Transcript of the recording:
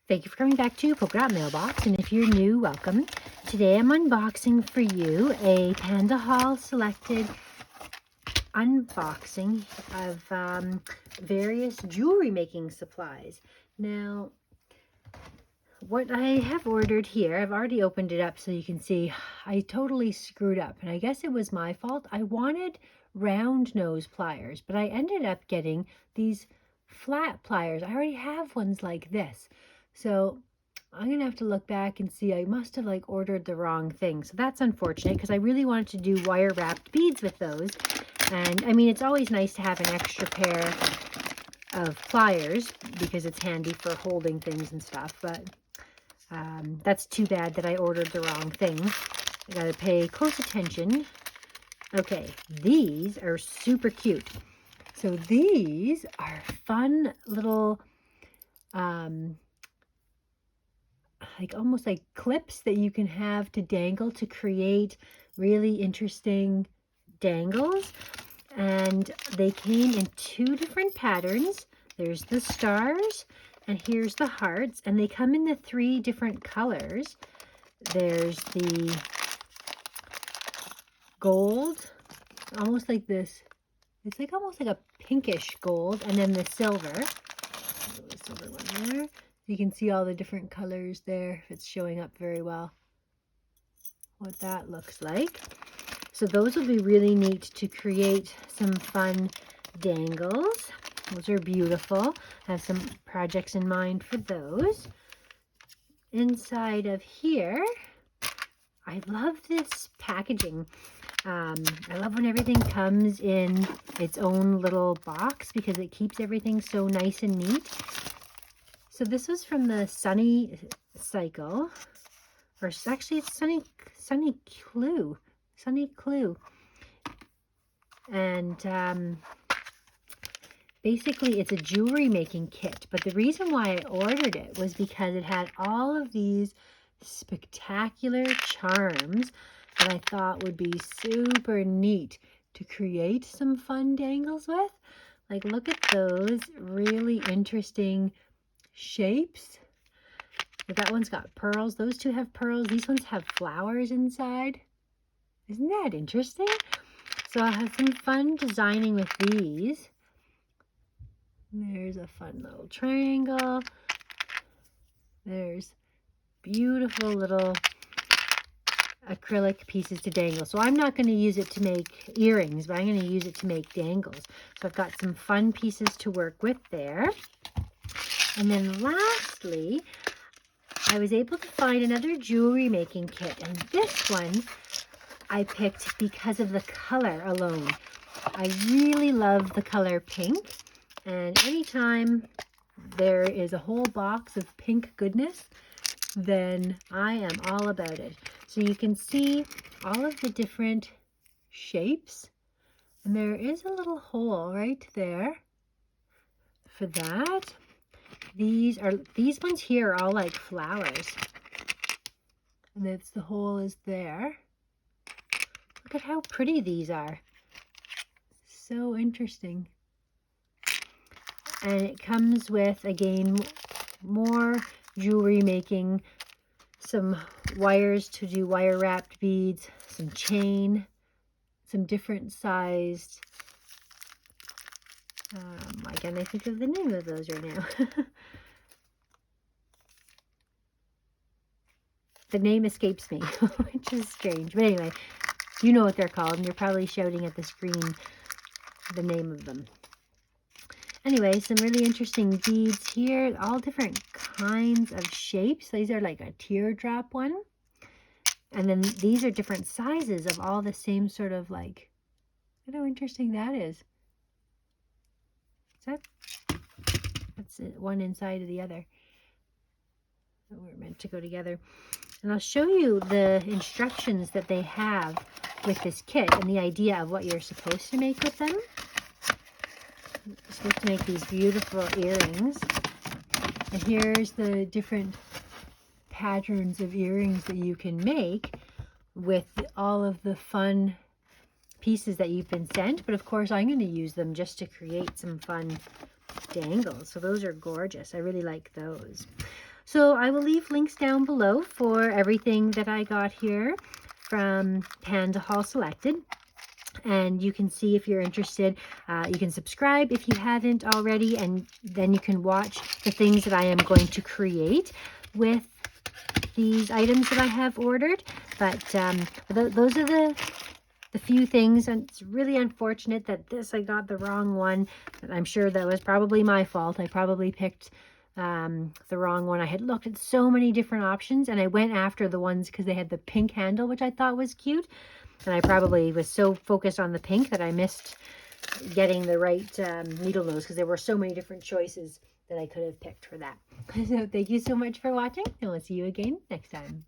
Thank you for coming back to Polka Mailbox, and if you're new, welcome. Today I'm unboxing for you a Pandahall Selected unboxing of various jewelry making supplies. Now, what I have ordered here, I've already opened it up so you can see I totally screwed up, and I guess it was my fault. I wanted round nose pliers, but I ended up getting these flat pliers. I already have ones like this. So I'm going to have to look back and see. I must have ordered the wrong thing. So that's unfortunate because I really wanted to do wire wrapped beads with those. And I mean, it's always nice to have an extra pair of pliers because it's handy for holding things and stuff. But that's too bad that I ordered the wrong thing. I got to pay close attention. Okay, these are super cute. So these are fun little almost like clips that you can have to dangle to create really interesting dangles. And they came in two different patterns. There's the stars and here's the hearts, and they come in the three different colors. There's the gold, almost like this. It's almost like a pinkish gold, and then the silver. The silver one there. You can see all the different colors there. If it's showing up very well, what that looks like. So those will be really neat to create some fun dangles. Those are beautiful. I have some projects in mind for those. Inside of here, I love this packaging. I love when everything comes in its own little box because it keeps everything so nice and neat. So this was from the Sunny Cycle, or actually it's Sunny Clue. And basically it's a jewelry making kit. But the reason why I ordered it was because it had all of these spectacular charms that I thought would be super neat to create some fun dangles with. Look at those really interesting shapes. That one's got pearls. Those two have pearls. These ones have flowers inside. Isn't that interesting? So I'll have some fun designing with these. There's a fun little triangle. There's beautiful little acrylic pieces to dangle. So I'm not going to use it to make earrings, but I'm going to use it to make dangles. So I've got some fun pieces to work with there. And then lastly, I was able to find another jewelry making kit, and this one I picked because of the color alone. I really love the color pink, and anytime there is a whole box of pink goodness, then I am all about it. So you can see all of the different shapes, and there is a little hole right there for that. These ones here are all like flowers, and that's the hole is there. Look at how pretty these are. So interesting. And it comes with, again, more jewelry making, some wires to do wire wrapped beads, some chain, some different sized, why can't I think of the name of those right now? The name escapes me, which is strange. But anyway, you know what they're called, and you're probably shouting at the screen the name of them. Anyway, some really interesting beads here, all different kinds of shapes. These are like a teardrop one. And then these are different sizes of all the same sort of look at how interesting that is. That's one inside of the other. So we're meant to go together. And I'll show you the instructions that they have with this kit and the idea of what you're supposed to make with them. You're supposed to make these beautiful earrings. And here's the different patterns of earrings that you can make with all of the fun pieces that you've been sent. But of course, I'm going to use them just to create some fun dangles. So those are gorgeous. I really like those. So I will leave links down below for everything that I got here from Pandahall Slected. And you can see if you're interested. You can subscribe if you haven't already, and then you can watch the things that I am going to create with these items that I have ordered. But those are the few things, and it's really unfortunate that I got the wrong one. And I'm sure that was probably my fault. I probably picked the wrong one. I had looked at so many different options, and I went after the ones because they had the pink handle, which I thought was cute. And I probably was so focused on the pink that I missed getting the right needle nose, because there were so many different choices that I could have picked for that. So thank you so much for watching, and we'll see you again next time.